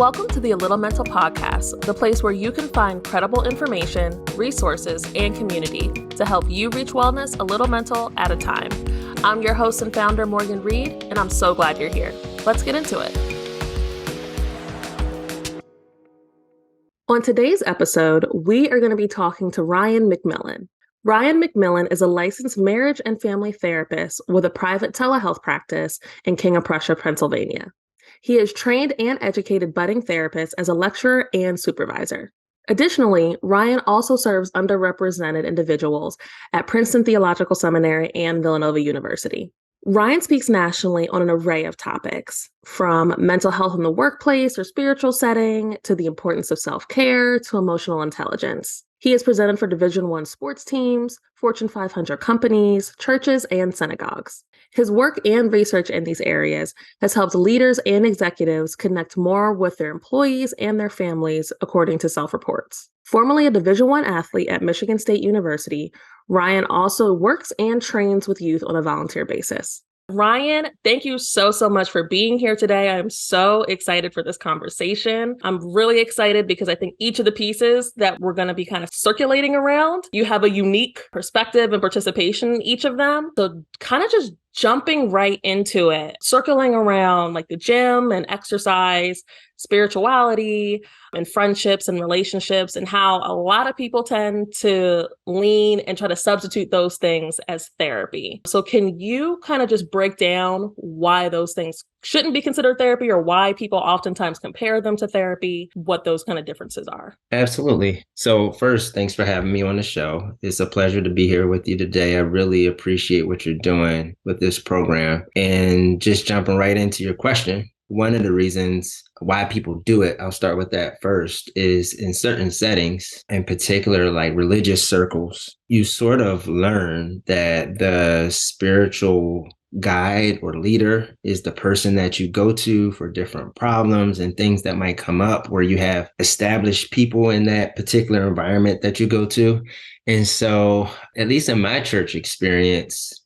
Welcome to the A.Little.Mental podcast, the place where you can find credible information, resources, and community to help you reach wellness a little mental at a time. I'm your host and founder, Morgan Reed, and I'm so glad you're here. Let's get into it. On today's episode, we are going to be talking to Ryan McMillian. Ryan McMillian is a licensed marriage and family therapist with a private telehealth practice in King of Prussia, Pennsylvania. He has trained and educated budding therapists as a lecturer and supervisor. Additionally, Ryan also serves underrepresented individuals at Princeton Theological Seminary and Villanova University. Ryan speaks nationally on an array of topics, from mental health in the workplace or spiritual setting, to the importance of self-care, to emotional intelligence. He has presented for Division I sports teams, Fortune 500 companies, churches, and synagogues. His work and research in these areas has helped leaders and executives connect more with their employees and their families, according to self-reports. Formerly a Division I athlete at Michigan State University, Ryan also works and trains with youth on a volunteer basis. Ryan, thank you so much for being here today. I'm so excited for this conversation. I'm really excited because I think each of the pieces that we're going to be kind of circulating around, you have a unique perspective and participation in each of them. So kind of just jumping right into it, circling around like the gym and exercise, spirituality and friendships and relationships, and how a lot of people tend to lean and try to substitute those things as therapy. So can you kind of just break down why those things shouldn't be considered therapy, or why people oftentimes compare them to therapy, what those kind of differences are? Absolutely. So first, thanks for having me on the show. It's a pleasure to be here with you today. I really appreciate what you're doing with this program. And just jumping right into your question, one of the reasons why people do it, I'll start with that first, is in certain settings, in particular, like religious circles, you sort of learn that the spiritual guide or leader is the person that you go to for different problems and things that might come up, where you have established people in that particular environment that you go to. And so, at least in my church experience,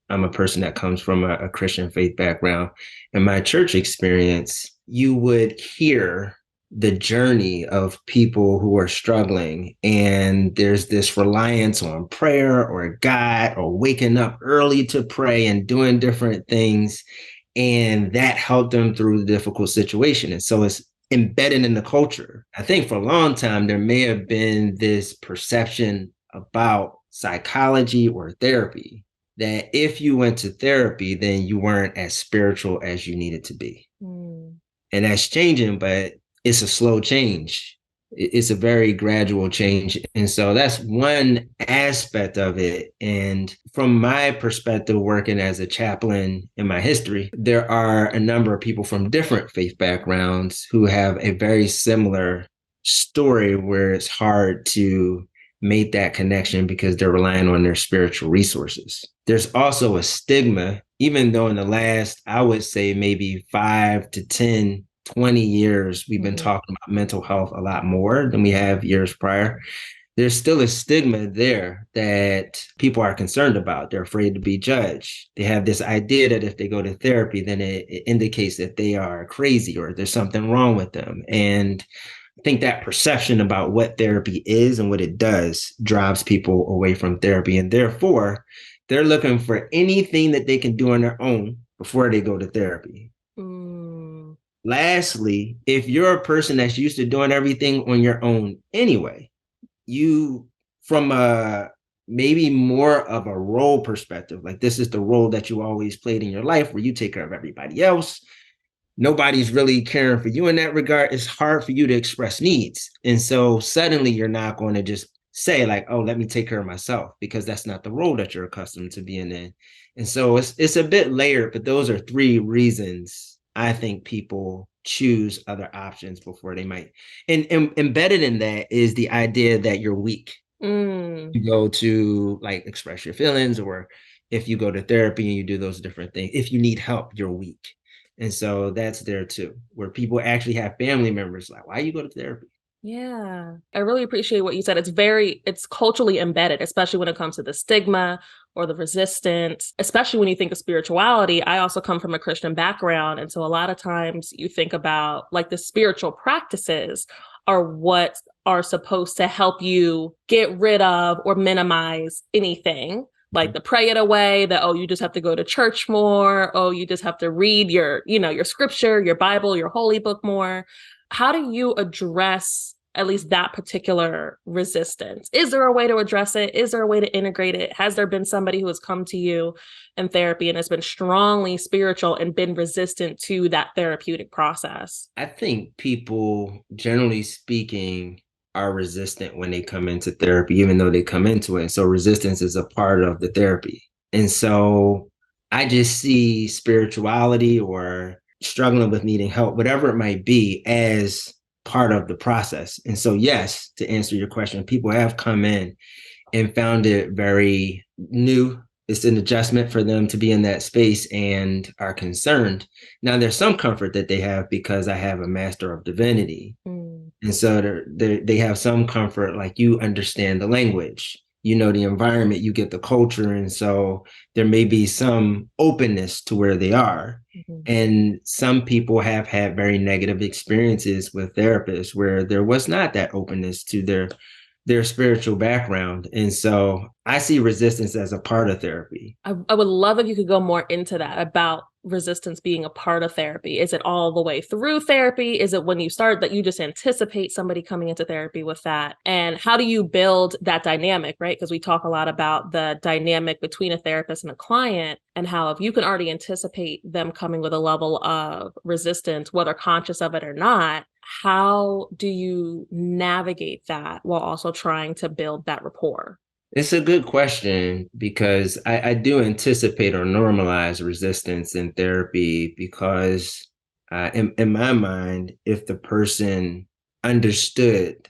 I'm a person that comes from a Christian faith background. In my church experience, you would hear the journey of people who are struggling, and there's this reliance on prayer or God or waking up early to pray and doing different things, and that helped them through the difficult situation. And so it's embedded in the culture. I think for a long time, there may have been this perception about psychology or therapy that if you went to therapy, then you weren't as spiritual as you needed to be. And that's changing, but it's a slow change. It's a very gradual change. And so that's one aspect of it. And from my perspective, working as a chaplain in my history, there are a number of people from different faith backgrounds who have a very similar story where it's hard to make that connection because they're relying on their spiritual resources. There's also a stigma, even though in the last, I would say maybe 5 to 10, 20 years, we've been talking about mental health a lot more than we have years prior. There's still a stigma there that people are concerned about. They're afraid to be judged. They have this idea that if they go to therapy, then it indicates that they are crazy or there's something wrong with them. And I think that perception about what therapy is and what it does drives people away from therapy. And therefore, they're looking for anything that they can do on their own before they go to therapy. Lastly, if you're a person that's used to doing everything on your own anyway, you, from a maybe more of a role perspective, like this is the role that you always played in your life where you take care of everybody else, nobody's really caring for you in that regard, it's hard for you to express needs. And so suddenly you're not going to just say like, oh, let me take care of myself, because that's not the role that you're accustomed to being in. And so it's a bit layered, but those are three reasons I think people choose other options before they might. And embedded in that is the idea that you're weak. You go to like express your feelings, or if you go to therapy and you do those different things, if you need help, you're weak. And so that's there too, where people actually have family members like, why you go to therapy? Yeah, I really appreciate what you said. It's culturally embedded, especially when it comes to the stigma or the resistance, especially when you think of spirituality. I also come from a Christian background. And so a lot of times you think about like the spiritual practices are what are supposed to help you get rid of or minimize anything, like the pray it away, that, oh, you just have to go to church more. Oh, you just have to read your scripture, your Bible, your holy book more. How do you address at least that particular resistance? Is there a way to address it? Is there a way to integrate it? Has there been somebody who has come to you in therapy and has been strongly spiritual and been resistant to that therapeutic process? I think people, generally speaking, are resistant when they come into therapy, even though they come into it. So resistance is a part of the therapy. And so I just see spirituality or struggling with needing help, whatever it might be, as part of the process. And so, yes, to answer your question, people have come in and found it very new. It's an adjustment for them to be in that space and are concerned. Now, there's some comfort that they have because I have a Master of Divinity. Mm. And so they have some comfort, like you understand the language, you know, the environment, you get the culture. And so there may be some openness to where they are. Mm-hmm. And some people have had very negative experiences with therapists where there was not that openness to their spiritual background. And so I see resistance as a part of therapy. I would love if you could go more into that about resistance being a part of therapy. Is it all the way through therapy? Is it when you start that you just anticipate somebody coming into therapy with that? And how do you build that dynamic, right? Because we talk a lot about the dynamic between a therapist and a client, and how if you can already anticipate them coming with a level of resistance, whether conscious of it or not, how do you navigate that while also trying to build that rapport? It's a good question because I do anticipate or normalize resistance in therapy because in my mind, if the person understood,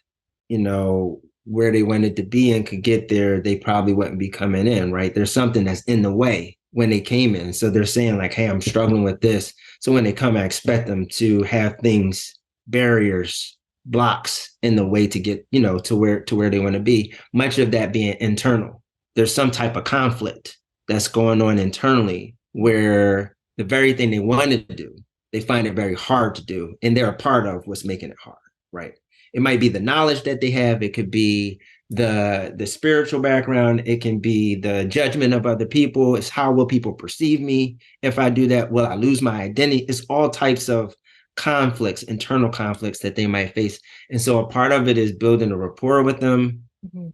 where they wanted to be and could get there, they probably wouldn't be coming in, right? There's something that's in the way when they came in. So they're saying like, hey, I'm struggling with this. So when they come, I expect them to have things, barriers, blocks in the way to get, to where they want to be, much of that being internal. There's some type of conflict that's going on internally where the very thing they want to do, they find it very hard to do. And they're a part of what's making it hard, right? It might be the knowledge that they have. It could be the spiritual background. It can be the judgment of other people. It's how will people perceive me if I do that? Will I lose my identity? It's all types of conflicts, internal conflicts that they might face. And so a part of it is building a rapport with them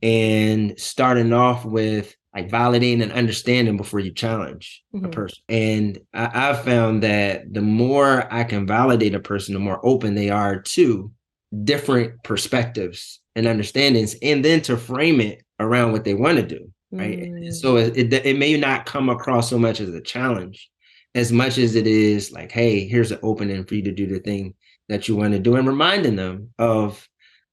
and starting off with like validating and understanding before you challenge a person. And I've found that the more I can validate a person, the more open they are to different perspectives and understandings, and then to frame it around what they want to do, right? So it may not come across so much as a challenge as much as it is like, hey, here's an opening for you to do the thing that you want to do, and reminding them of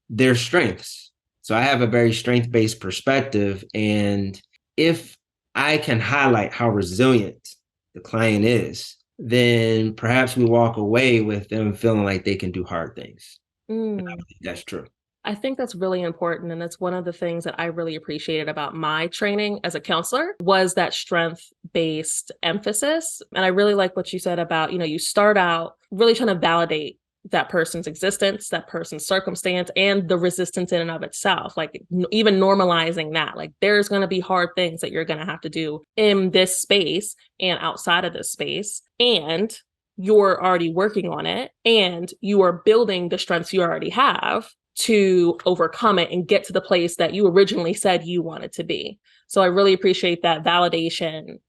their strengths. So I have a very strength-based perspective. And if I can highlight how resilient the client is, then perhaps we walk away with them feeling like they can do hard things. And I believe that's true. I think that's really important. And that's one of the things that I really appreciated about my training as a counselor was that strength-based emphasis. And I really like what you said about, you start out really trying to validate that person's existence, that person's circumstance, and the resistance in and of itself. Like even normalizing that, like there's going to be hard things that you're going to have to do in this space and outside of this space. And you're already working on it, and you are building the strengths you already have to overcome it and get to the place that you originally said you wanted to be. So I really appreciate that validation,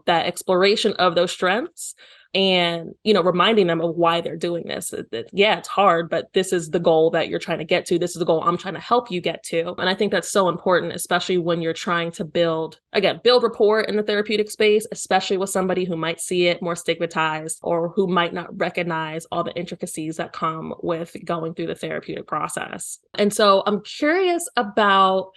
that exploration of those strengths and, reminding them of why they're doing this. Yeah, it's hard, but this is the goal that you're trying to get to. This is the goal I'm trying to help you get to. And I think that's so important, especially when you're trying to build rapport in the therapeutic space, especially with somebody who might see it more stigmatized or who might not recognize all the intricacies that come with going through the therapeutic process. And so I'm curious about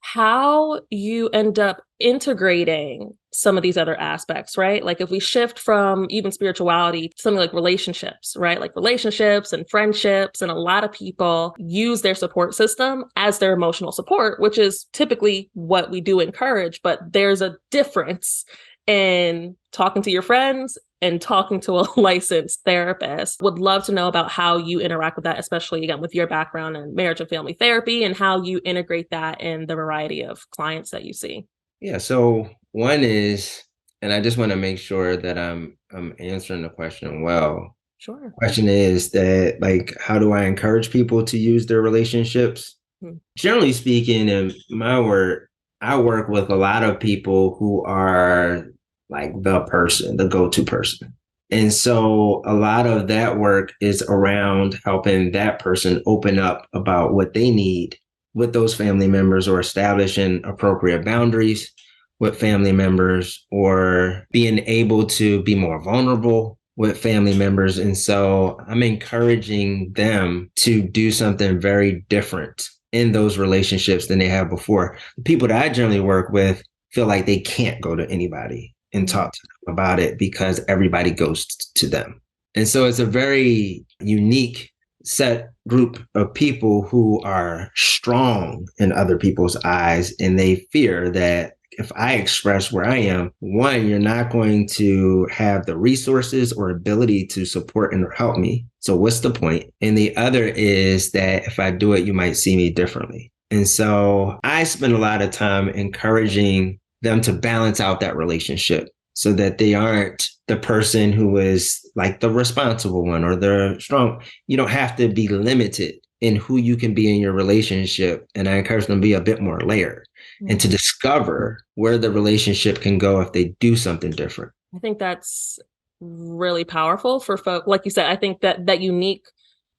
how you end up integrating some of these other aspects, right? Like if we shift from even spirituality to something like relationships, right? Like relationships and friendships, and a lot of people use their support system as their emotional support, which is typically what we do encourage, but there's a difference in talking to your friends and talking to a licensed therapist. Would love to know about how you interact with that, especially again with your background in marriage and family therapy, and how you integrate that in the variety of clients that you see. Yeah. So one is, and I just want to make sure that I'm answering the question well. Sure. Question is that, like, how do I encourage people to use their relationships? Hmm. Generally speaking, in my work, I work with a lot of people who are like the person, the go-to person. And so a lot of that work is around helping that person open up about what they need with those family members, or establishing appropriate boundaries with family members, or being able to be more vulnerable with family members. And so I'm encouraging them to do something very different in those relationships than they have before. The people that I generally work with feel like they can't go to anybody and Mm-hmm. talk to them about it because everybody goes to them. And so it's a very unique set group of people who are strong in other people's eyes, and they fear that if I express where I am, one, you're not going to have the resources or ability to support and help me. So what's the point? And the other is that if I do it, you might see me differently. And so I spend a lot of time encouraging them to balance out that relationship so that they aren't the person who is like the responsible one or the strong. You don't have to be limited in who you can be in your relationship. And I encourage them to be a bit more layered and to Mm-hmm. discover where the relationship can go if they do something different. I think that's really powerful for folk. Like you said, I think that that unique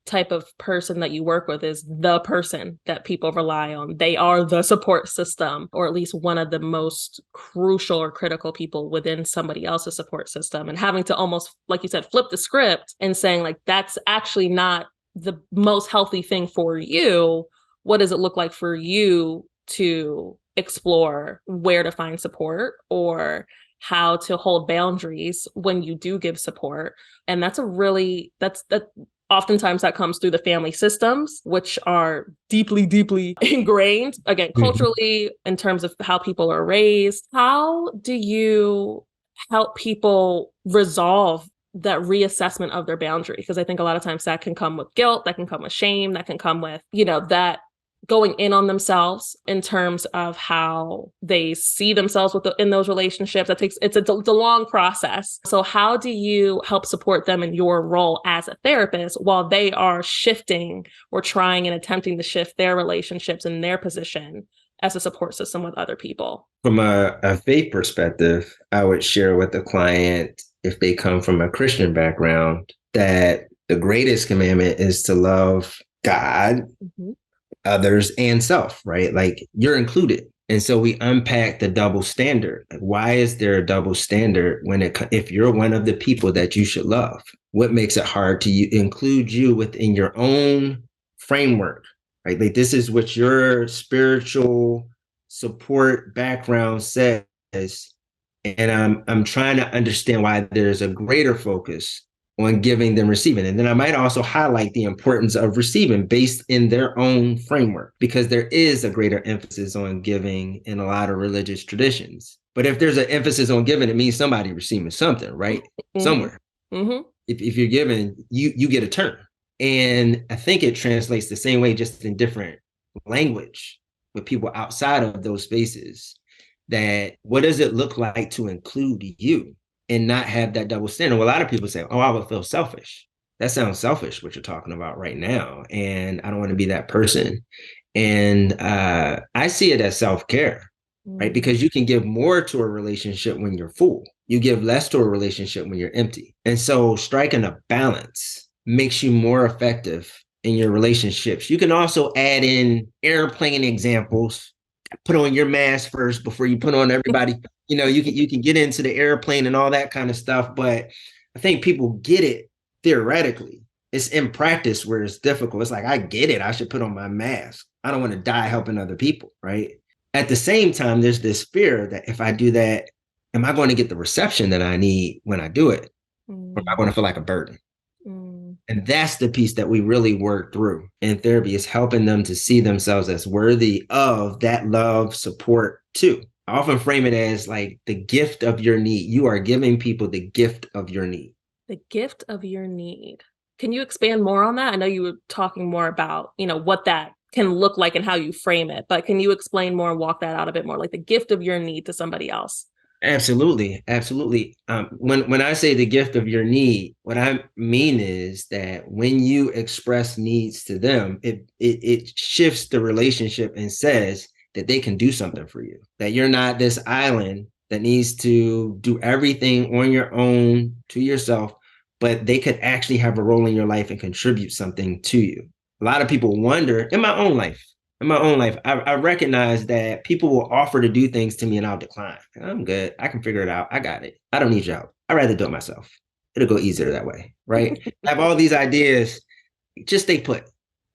type of person that you work with is the person that people rely on. They are the support system, or at least one of the most crucial or critical people within somebody else's support system. And having to almost, like you said, flip the script and saying, like, that's actually not the most healthy thing for you. What does it look like for you to explore where to find support, or how to hold boundaries when you do give support? And that's a really, that oftentimes that comes through the family systems, which are deeply, deeply ingrained, again, Mhm. culturally, in terms of how people are raised. How do you help people resolve that reassessment of their boundary? Because I think a lot of times that can come with guilt, that can come with shame, that can come with, that going in on themselves in terms of how they see themselves in those relationships. It's a long process. So how do you help support them in your role as a therapist while they are shifting or trying and attempting to shift their relationships and their position as a support system with other people? From a faith perspective, I would share with the client, if they come from a Christian background, that the greatest commandment is to love God, Mm-hmm. others, and self, right? Like, you're included. And so we unpack the double standard. Like, why is there a double standard if you're one of the people that you should love? What makes it hard to include you within your own framework, right? Like, this is what your spiritual support background says. And I'm trying to understand why there's a greater focus on giving than receiving. And then I might also highlight the importance of receiving based in their own framework, because there is a greater emphasis on giving in a lot of religious traditions. But if there's an emphasis on giving, it means somebody receiving something, right? Mm-hmm. Somewhere. Mm-hmm. If you're giving, you get a turn. And I think it translates the same way, just in different language with people outside of those spaces. That what does it look like to include you and not have that double standard? Well, a lot of people say, oh, I would feel selfish. That sounds selfish, what you're talking about right now. And I don't want to be that person. And I see it as self-care, right? Mm-hmm. Because you can give more to a relationship when you're full. You give less to a relationship when you're empty. And so striking a balance makes you more effective in your relationships. You can also add in airplane examples. Put on your mask first before you put on everybody. You can get into the airplane and all that kind of stuff, but I think people get it theoretically. It's in practice where it's difficult. It's like, I get it. I should put on my mask. I don't want to die helping other people, right? At the same time, there's this fear that if I do that, am I going to get the reception that I need when I do it? Or am I Mm, going to feel like a burden? mm. And that's the piece that we really work through in therapy, is helping them to see themselves as worthy of that love, support too. I often frame it as like the gift of your need. You are giving people the gift of your need. The gift of your need. Can you expand more on that? I know you were talking more about, what that can look like and how you frame it, but can you explain more and walk that out a bit more, like the gift of your need to somebody else? Absolutely, absolutely. When I say the gift of your need, what I mean is that when you express needs to them, it shifts the relationship and says that they can do something for you. That you're not this island that needs to do everything on your own to yourself, but they could actually have a role in your life and contribute something to you. A lot of people wonder in my own life, I recognize that people will offer to do things to me and I'll decline. I'm good. I can figure it out. I got it. I don't need your help. I'd rather do it myself. It'll go easier that way, right? I have all these ideas. Just stay put.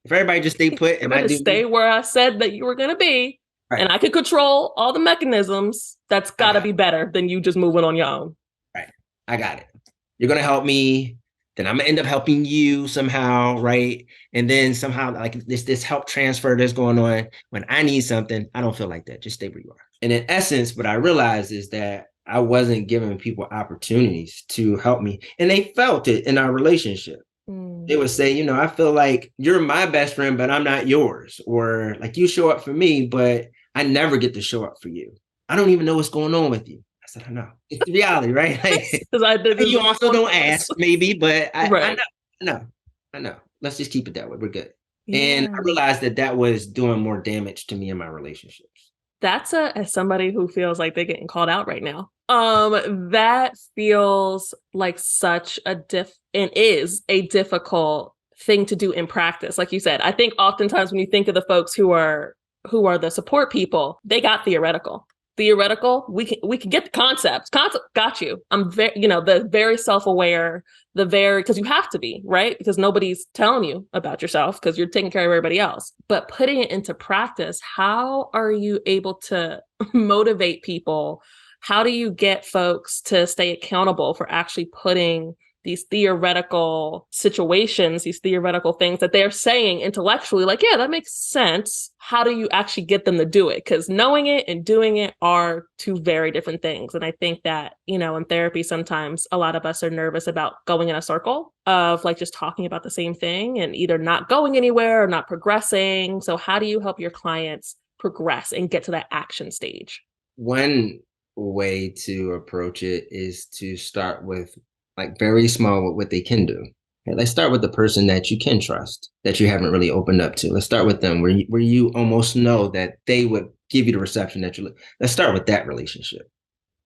If everybody just stay put I'm and going I to do stay me, where I said that you were going to be, right, and I could control all the mechanisms. That's I got to got be it. better than you just moving on your own. Right. I got it. You're gonna help me, then I'm gonna end up helping you somehow, right? And then somehow like this help transfer that's going on. When I need something, I don't feel like that. Just stay where you are. And in essence, what I realized is that I wasn't giving people opportunities to help me. And they felt it in our relationship. They Mm. would say, I feel like you're my best friend, but I'm not yours. Or like you show up for me, but I never get to show up for you. I don't even know what's going on with you. I said, I know. It's the reality, right? Like, Because I did this you also on don't purpose. ask, maybe, but I Right. know, I know, I know. Let's just keep it that way. We're good. And I Yeah. realized that that was doing more damage to me in my relationships. That's as somebody who feels like they're getting called out right now. That feels like such a and is a difficult thing to do in practice. Like you said, I think oftentimes when you think of the folks who are the support people, they got theoretical. Theoretical, we can get the concepts. Concept got you. I'm very, the very self-aware, the very, because you have to be, right? Because nobody's telling you about yourself because you're taking care of everybody else. But putting it into practice, how are you able to motivate people? How do you get folks to stay accountable for actually putting these theoretical situations, these theoretical things that they're saying intellectually, like, yeah, that makes sense. How do you actually get them to do it? Because knowing it and doing it are two very different things. And I think that, in therapy, sometimes a lot of us are nervous about going in a circle of like just talking about the same thing and either not going anywhere or not progressing. So, how do you help your clients progress and get to that action stage? One way to approach it is to start with like very small with what they can do. Okay, let's start with the person that you can trust, that you haven't really opened up to. Let's start with them where you almost know that they would give you the reception that you look. Let's start with that relationship.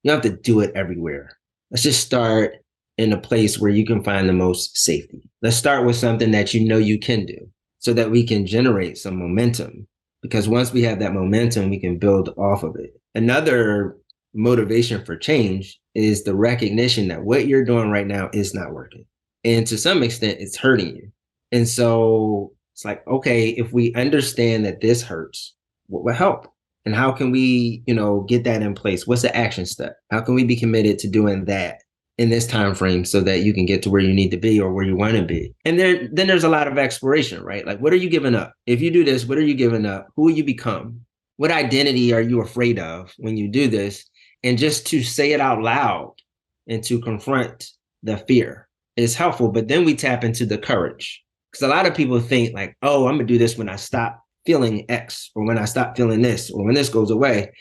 You don't have to do it everywhere. Let's just start in a place where you can find the most safety. Let's start with something that you know you can do so that we can generate some momentum. Because once we have that momentum, we can build off of it. Another motivation for change is the recognition that what you're doing right now is not working. And to some extent, it's hurting you. And so it's like, okay, if we understand that this hurts, what will help? And how can we, get that in place? What's the action step? How can we be committed to doing that in this time frame so that you can get to where you need to be or where you want to be? And then there's a lot of exploration, right? Like, what are you giving up? If you do this, what are you giving up? Who will you become? What identity are you afraid of when you do this? And just to say it out loud and to confront the fear is helpful. But then we tap into the courage. Because a lot of people think like, oh, I'm gonna do this when I stop feeling X or when I stop feeling this or when this goes away.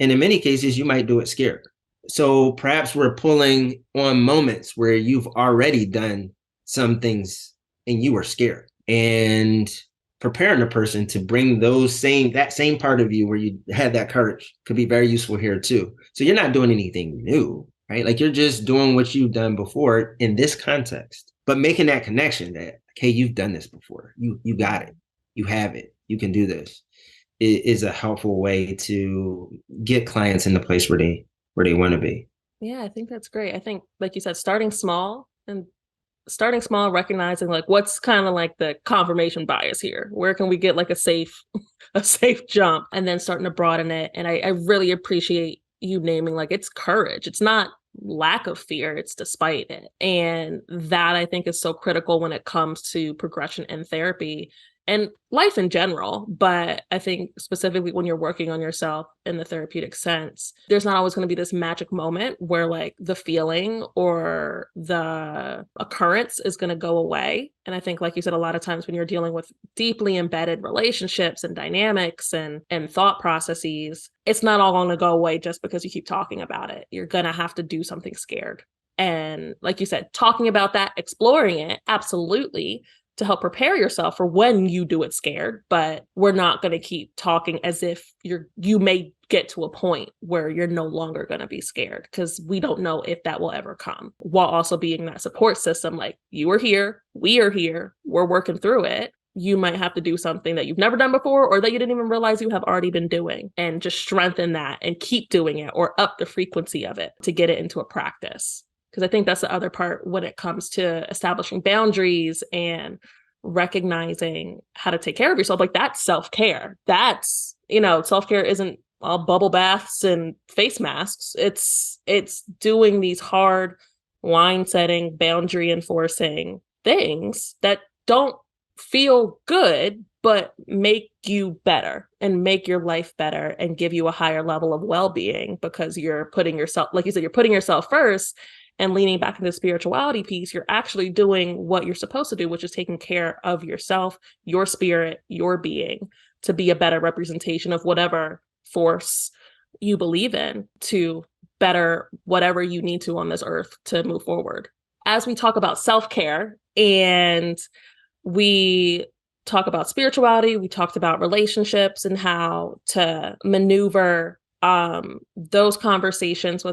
And in many cases, you might do it scared. So perhaps we're pulling on moments where you've already done some things and you were scared, and preparing a person to bring that same part of you where you had that courage could be very useful here too. So you're not doing anything new, right? Like you're just doing what you've done before in this context, but making that connection that, okay, you've done this before. You got it. You have it. You can do this is a helpful way to get clients in the place where they want to be. Yeah, I think that's great. I think, like you said, starting small, recognizing like what's kind of like the confirmation bias here. Where can we get like a safe, a safe jump, and then starting to broaden it. And I really appreciate you naming, like, it's courage. It's not lack of fear, it's despite it. And that I think is so critical when it comes to progression in therapy and life in general. But I think specifically when you're working on yourself in the therapeutic sense, there's not always going to be this magic moment where like the feeling or the occurrence is going to go away. And I think, like you said, a lot of times when you're dealing with deeply embedded relationships and dynamics and thought processes, it's not all going to go away just because you keep talking about it. You're going to have to do something scared. And like you said, talking about that, exploring it, absolutely, to help prepare yourself for when you do it scared. But we're not going to keep talking as if you may get to a point where you're no longer going to be scared, because we don't know if that will ever come, while also being that support system. Like, you are here, we are here, we're working through it. You might have to do something that you've never done before or that you didn't even realize you have already been doing, and just strengthen that and keep doing it or up the frequency of it to get it into a practice. Because I think that's the other part when it comes to establishing boundaries and recognizing how to take care of yourself. Like, that's self-care. That's, self-care isn't all bubble baths and face masks. It's doing these hard line setting, boundary enforcing things that don't feel good, but make you better and make your life better and give you a higher level of well-being, because you're putting yourself, like you said, you're putting yourself first and leaning back into the spirituality piece. You're actually doing what you're supposed to do, which is taking care of yourself, your spirit, your being, to be a better representation of whatever force you believe in, to better whatever you need to on this earth to move forward. As we talk about self-care and we talk about spirituality, we talked about relationships and how to maneuver those conversations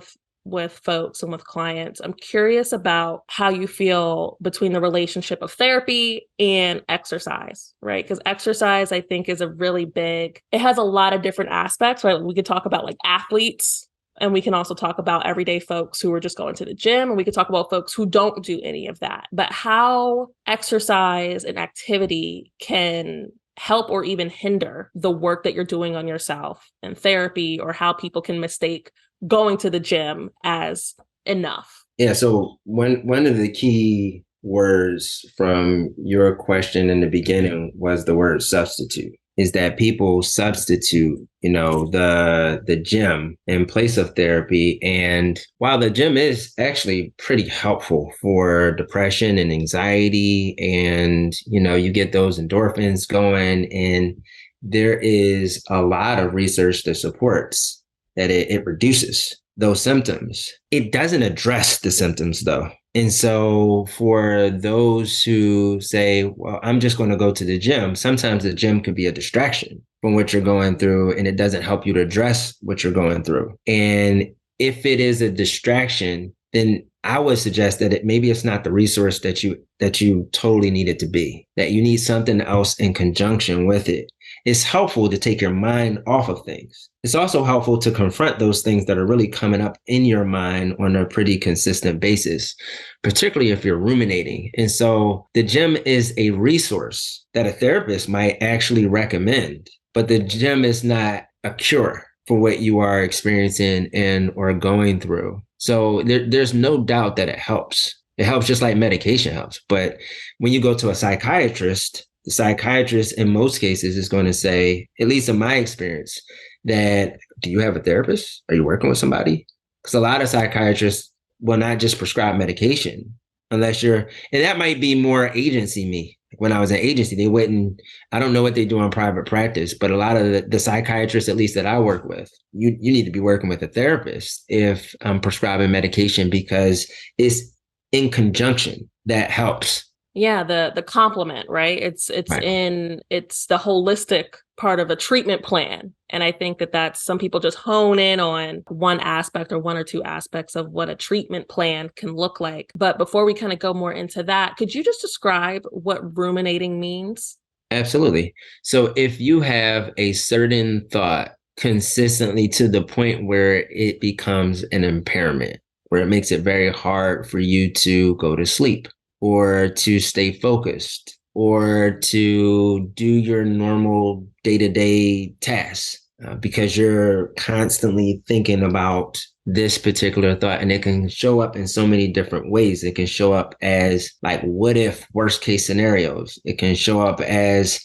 with folks and with clients. I'm curious about how you feel between the relationship of therapy and exercise, right? Because exercise, I think, is a really big, it has a lot of different aspects, right? We could talk about like athletes, and we can also talk about everyday folks who are just going to the gym, and we could talk about folks who don't do any of that. But how exercise and activity can help or even hinder the work that you're doing on yourself in therapy, or how people can mistake going to the gym as enough. Yeah. So one of the key words from your question in the beginning was the word substitute. Is that people substitute, the gym in place of therapy. And while the gym is actually pretty helpful for depression and anxiety, and, you get those endorphins going, and there is a lot of research that supports that it reduces those symptoms. It doesn't address the symptoms, though. And so for those who say, well, I'm just going to go to the gym, sometimes the gym can be a distraction from what you're going through, and it doesn't help you to address what you're going through. And if it is a distraction, then I would suggest that maybe it's not the resource that you totally need it to be, that you need something else in conjunction with it. It's helpful to take your mind off of things. It's also helpful to confront those things that are really coming up in your mind on a pretty consistent basis, particularly if you're ruminating. And so the gym is a resource that a therapist might actually recommend, but the gym is not a cure for what you are experiencing and or going through. So there's no doubt that it helps. It helps just like medication helps. But when you go to a psychiatrist, the psychiatrist in most cases is going to say, at least in my experience, that do you have a therapist? Are you working with somebody? Because a lot of psychiatrists will not just prescribe medication unless and that might be more agency me. When I was in agency, they wouldn't, I don't know what they do in private practice, but a lot of the psychiatrists, at least that I work with, you need to be working with a therapist if I'm prescribing medication, because it's in conjunction that helps. Yeah, the complement, right? It's Right. it's the holistic part of a treatment plan. And I think that's some people just hone in on one aspect or one or two aspects of what a treatment plan can look like. But before we kind of go more into that, could you just describe what ruminating means? Absolutely. So if you have a certain thought consistently to the point where it becomes an impairment, where it makes it very hard for you to go to sleep or to stay focused or to do your normal day-to-day tasks, because you're constantly thinking about this particular thought, and it can show up in so many different ways. It can show up as like what if worst case scenarios. It can show up as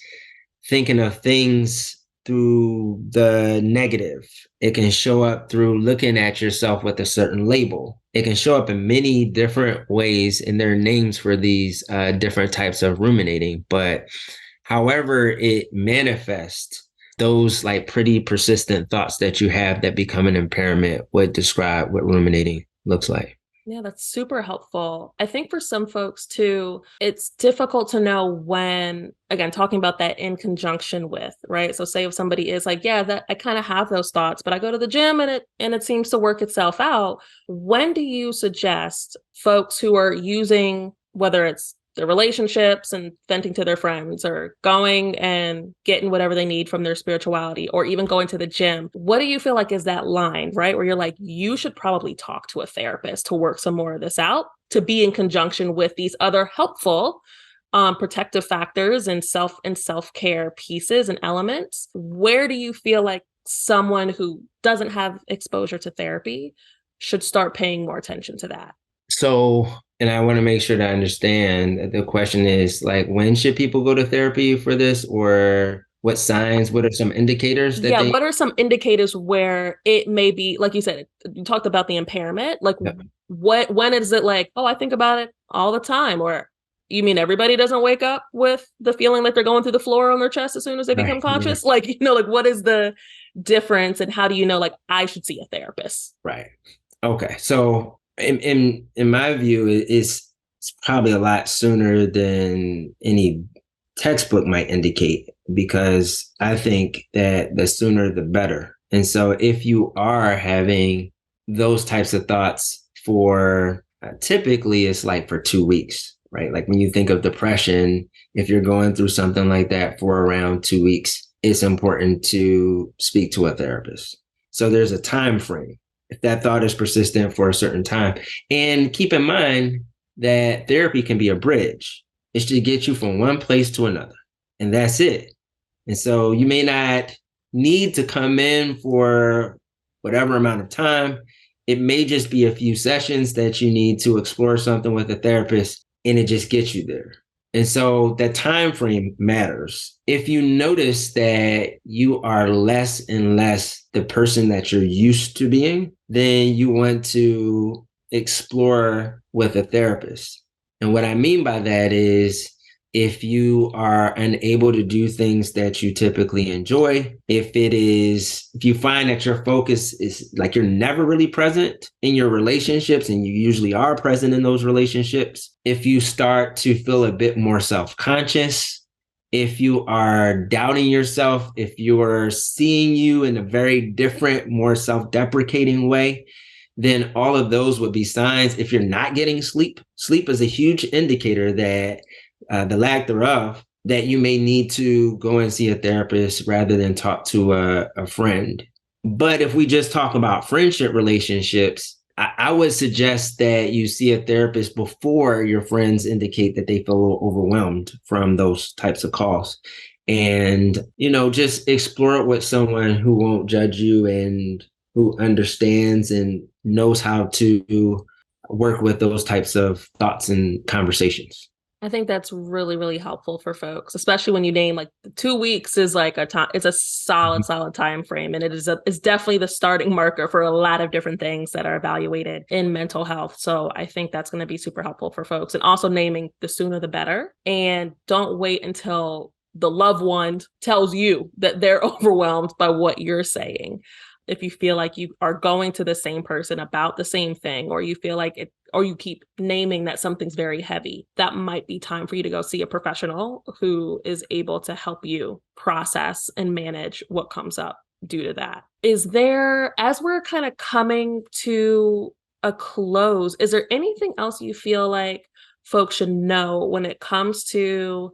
thinking of things through the negative. It can show up through looking at yourself with a certain label. It can show up in many different ways, and there are names for these different types of ruminating. But however it manifests, those like pretty persistent thoughts that you have that become an impairment would describe what ruminating looks like. Yeah, that's super helpful. I think for some folks too, it's difficult to know when, again, talking about that in conjunction with, right? So say if somebody is like, yeah, that I kind of have those thoughts, but I go to the gym and it seems to work itself out. When do you suggest folks who are using, whether it's their relationships and venting to their friends or going and getting whatever they need from their spirituality or even going to the gym, what do you feel like is that line, right? Where you're like, you should probably talk to a therapist to work some more of this out, to be in conjunction with these other helpful protective factors and self-care pieces and elements. Where do you feel like someone who doesn't have exposure to therapy should start paying more attention to that? So, and I want to make sure to understand that the question is like, when should people go to therapy for this, or what signs, what are some indicators that Yeah, they? what are some indicators where it may be, like you said, you talked about the impairment, like when is it like, oh, I think about it all the time? Or you mean everybody doesn't wake up with the feeling like they're going through the floor on their chest as soon as they become Right, conscious? Like, like what is the difference and how do you know like I should see a therapist? right. Okay. So in my view, it's probably a lot sooner than any textbook might indicate, because I think that the sooner the better. And so if you are having those types of thoughts for typically it's like for 2 weeks, right? Like when you think of depression, if you're going through something like that for around 2 weeks, it's important to speak to a therapist. So there's a time frame if that thought is persistent for a certain time. And keep in mind that therapy can be a bridge. It's to get you from one place to another, and that's it. And so you may not need to come in for whatever amount of time. It may just be a few sessions that you need to explore something with a therapist, and it just gets you there. And so that time frame matters. If you notice that you are less and less the person that you're used to being, then you want to explore with a therapist. And what I mean by that is if you are unable to do things that you typically enjoy, if you find that your focus is like you're never really present in your relationships and you usually are present in those relationships, if you start to feel a bit more self-conscious, if you are doubting yourself, if you are seeing you in a very different, more self-deprecating way, then all of those would be signs. If you're not getting sleep, sleep is a huge indicator that the lack thereof, that you may need to go and see a therapist rather than talk to a friend. But if we just talk about friendship relationships, I would suggest that you see a therapist before your friends indicate that they feel overwhelmed from those types of calls. And, just explore it with someone who won't judge you and who understands and knows how to work with those types of thoughts and conversations. I think that's really, really helpful for folks, especially when you name like 2 weeks is like a time, it's a solid, solid time frame. And it's definitely the starting marker for a lot of different things that are evaluated in mental health. So I think that's going to be super helpful for folks. And also naming the sooner the better. And don't wait until the loved one tells you that they're overwhelmed by what you're saying. If you feel like you are going to the same person about the same thing, or you feel like it, or you keep naming that something's very heavy, that might be time for you to go see a professional who is able to help you process and manage what comes up due to that. Is there, as we're kind of coming to a close, is there anything else you feel like folks should know when it comes to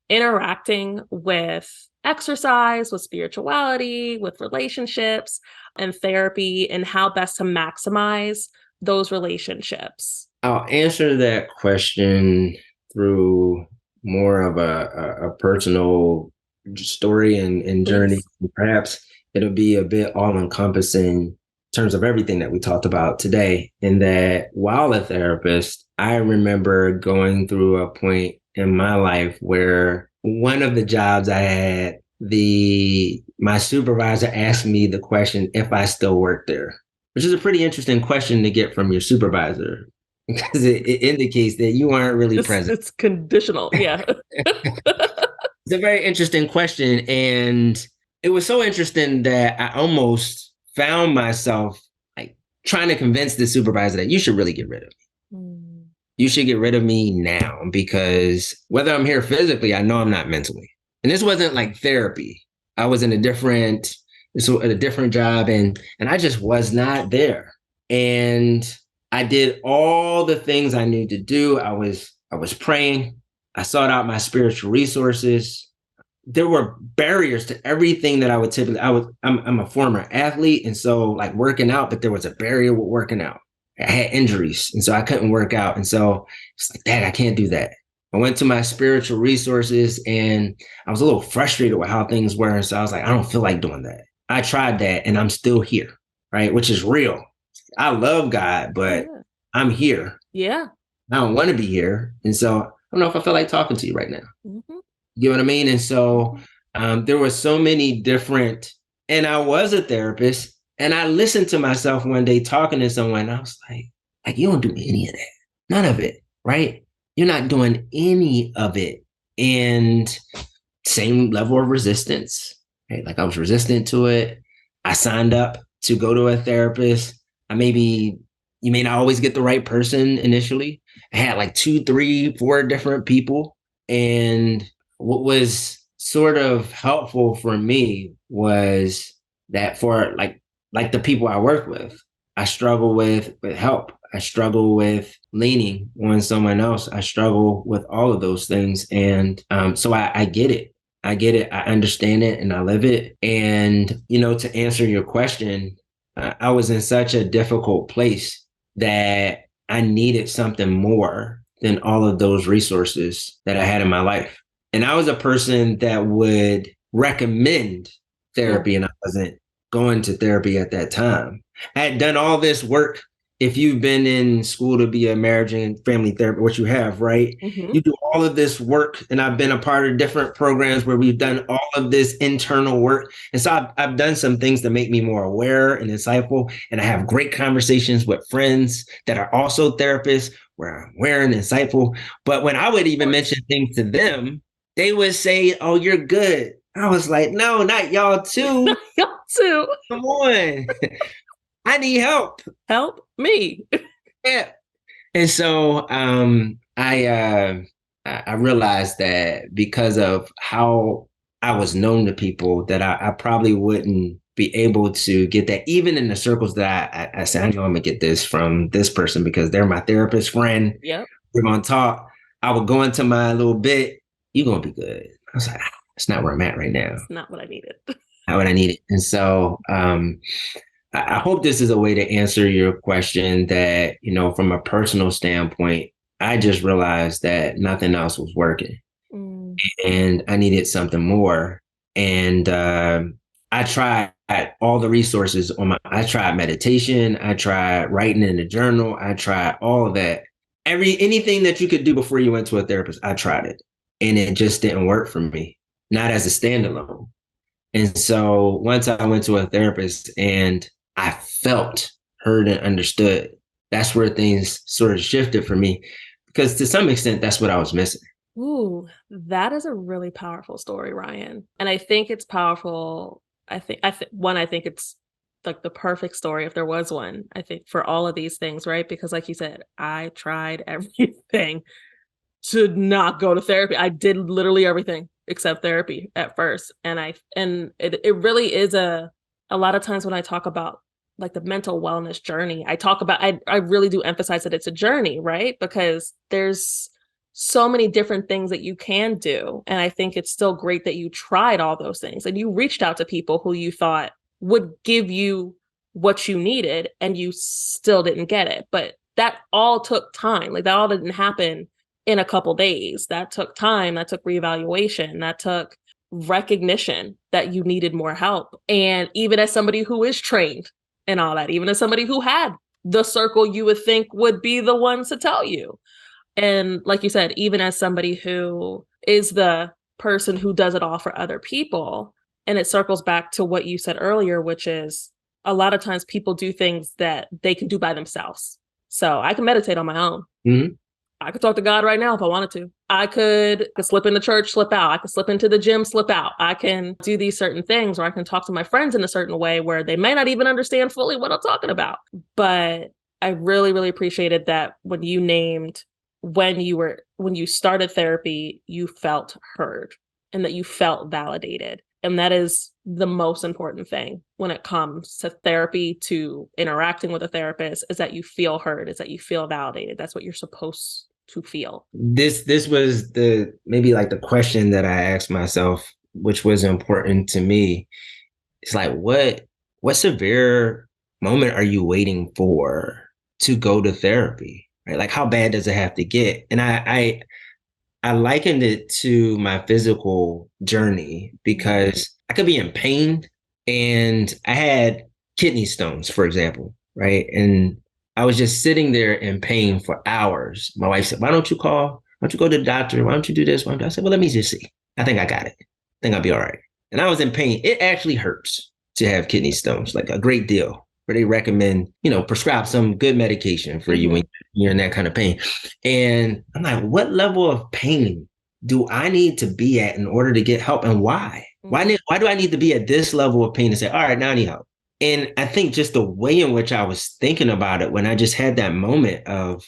interacting with exercise, with spirituality, with relationships and therapy, and how best to maximize those relationships? I'll answer that question through more of a personal story and journey, Please. perhaps. it'll be a bit all encompassing in terms of everything that we talked about today. In that while a therapist, I remember going through a point in my life where one of the jobs I had, my supervisor asked me the question if I still work there, which is a pretty interesting question to get from your supervisor because it indicates that you aren't really present. It's conditional. Yeah. It's a very interesting question. And it was so interesting that I almost found myself like trying to convince the supervisor that you should really get rid of me. Mm. You should get rid of me now because whether I'm here physically, I know I'm not mentally. And this wasn't like therapy. I was in a different job and I just was not there. And I did all the things I needed to do. I was praying. I sought out my spiritual resources. There were barriers to everything that I would typically. I'm a former athlete, and so like working out, but there was a barrier with working out. I had injuries, and so I couldn't work out, and so it's like, Dad, I can't do that. I went to my spiritual resources, and I was a little frustrated with how things were, and so I was like, I don't feel like doing that. I tried that, and I'm still here, right? Which is real. I love God, but Yeah. I'm here. Yeah. I don't want to be here, and so I don't know if I feel like talking to you right now. Hmm. You know what I mean? And so Hmm. there were so many different, and I was a therapist, and I listened to myself one day talking to someone. And I was like, you don't do any of that, none of it, right? You're not doing any of it, and same level of resistance, right? Like I was resistant to it. I signed up to go to a therapist. You may not always get the right person initially. I had like two, three, four different people, and what was sort of helpful for me was that for like the people I work with, I struggle with help. I struggle with leaning on someone else. I struggle with all of those things. And so I get it. I get it. I understand it and I live it. And, to answer your question, I was in such a difficult place that I needed something more than all of those resources that I had in my life. And I was a person that would recommend Yeah. therapy, and I wasn't going to therapy at that time. I had done all this work. If you've been in school to be a marriage and family therapist, what you have, right? Hmm. You do all of this work, and I've been a part of different programs where we've done all of this internal work. And so I've done some things to make me more aware and insightful. And I have great conversations with friends that are also therapists where I'm aware and insightful. But when I would even mention things to them, they would say, "Oh, you're good." I was like, "No, not y'all too. Y'all too. Come on. I need help." Help me. Yeah. And so I realized that because of how I was known to people, that I probably wouldn't be able to get that, even in the circles that I said, I know I'm gonna get this from this person because they're my therapist friend. Yep. We're gonna talk. I would go into my little bit. You're gonna be good. I was like, that's not where I'm at right now. It's not what I needed. Not what I needed. And so I hope this is a way to answer your question that, from a personal standpoint, I just realized that nothing else was working Mm. and I needed something more. And I tried all the resources I tried meditation. I tried writing in a journal. I tried all of that. Anything that you could do before you went to a therapist, I tried it and it just didn't work for me, not as a standalone. And so once I went to a therapist and I felt heard and understood, that's where things sort of shifted for me because to some extent, that's what I was missing. Ooh, that is a really powerful story, Ryan. And I think it's powerful. I think it's like the perfect story if there was one. I think for all of these things, right? Because like you said, I tried everything to not go to therapy. I did literally everything except therapy at first. And it really is a lot of times when I talk about like the mental wellness journey, I really do emphasize that it's a journey, right? Because there's so many different things that you can do. And I think it's still great that you tried all those things and you reached out to people who you thought would give you what you needed and you still didn't get it. But that all took time. Like that all didn't happen in a couple days. That took time. That took reevaluation. That took recognition that you needed more help. And even as somebody who is trained and all that, even as somebody who had the circle you would think would be the ones to tell you. And like you said, even as somebody who is the person who does it all for other people, and it circles back to what you said earlier, which is a lot of times people do things that they can do by themselves. So I can meditate on my own. Mm-hmm. I could talk to God right now if I wanted to. I could slip into church, slip out. I could slip into the gym, slip out. I can do these certain things, or I can talk to my friends in a certain way where they may not even understand fully what I'm talking about. But I really, really appreciated that when you named when you started therapy, you felt heard and that you felt validated. And that is the most important thing when it comes to therapy, to interacting with a therapist, is that you feel heard, is that you feel validated. That's what you're supposed to feel. This was maybe like the question that I asked myself, which was important to me. It's like, what severe moment are you waiting for to go to therapy? Right? Like, how bad does it have to get? And I likened it to my physical journey because I could be in pain, and I had kidney stones, for example, right? And I was just sitting there in pain for hours. My wife said, why don't you call? Why don't you go to the doctor? Why don't you do this? I said, well, let me just see. I think I got it. I think I'll be all right. And I was in pain. It actually hurts to have kidney stones, like a great deal, where they recommend, prescribe some good medication for you when you're in that kind of pain. And I'm like, what level of pain do I need to be at in order to get help, and why? Why do I need to be at this level of pain to say, all right, now I need help? And I think just the way in which I was thinking about it when I just had that moment of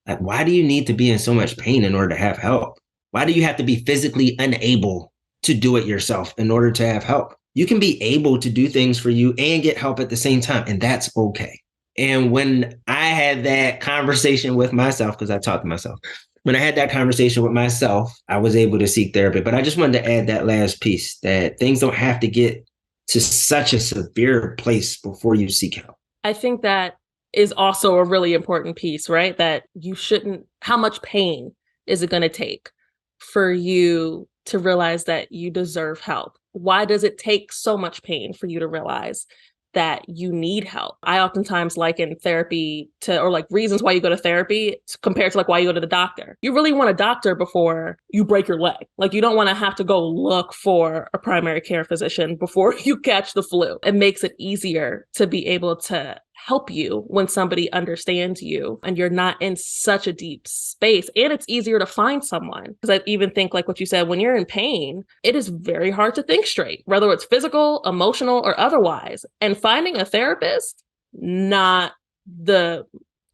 like, why do you need to be in so much pain in order to have help? Why do you have to be physically unable to do it yourself in order to have help? You can be able to do things for you and get help at the same time, and that's okay. And when I had that conversation with myself, because I talked to myself, when I had that conversation with myself, I was able to seek therapy. But I just wanted to add that last piece, that things don't have to get to such a severe place before you seek help. I think that is also a really important piece, right? That you shouldn't, how much pain is it going to take for you to realize that you deserve help? Why does it take so much pain for you to realize that you need help? I oftentimes liken therapy to, or like reasons why you go to therapy compared to like why you go to the doctor. You really want a doctor before you break your leg. Like, you don't want to have to go look for a primary care physician before you catch the flu. It makes it easier to be able to help you when somebody understands you and you're not in such a deep space. And it's easier to find someone. Because I even think, like what you said, when you're in pain, it is very hard to think straight, whether it's physical, emotional, or otherwise. And finding a therapist, not the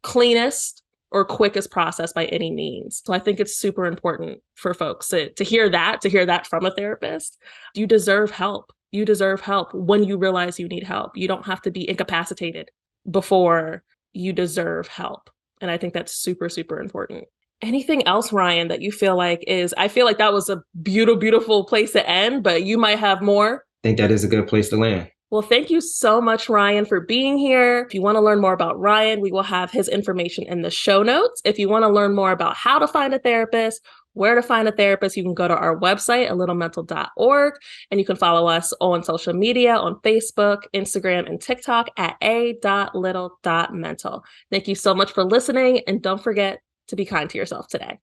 cleanest or quickest process by any means. So I think it's super important for folks to hear that from a therapist. You deserve help. You deserve help when you realize you need help. You don't have to be incapacitated before you deserve help. And I think that's super, super important. Anything else, Ryan, that you feel like I feel like that was a beautiful, beautiful place to end, but you might have more. I think that is a good place to land. Well, thank you so much, Ryan, for being here. If you want to learn more about Ryan, we will have his information in the show notes. If you want to learn more about how to find a therapist, where to find a therapist, you can go to our website, A.Little.Mental.org, and you can follow us on social media on Facebook, Instagram, and TikTok at A.Little.Mental. Thank you so much for listening, and don't forget to be kind to yourself today.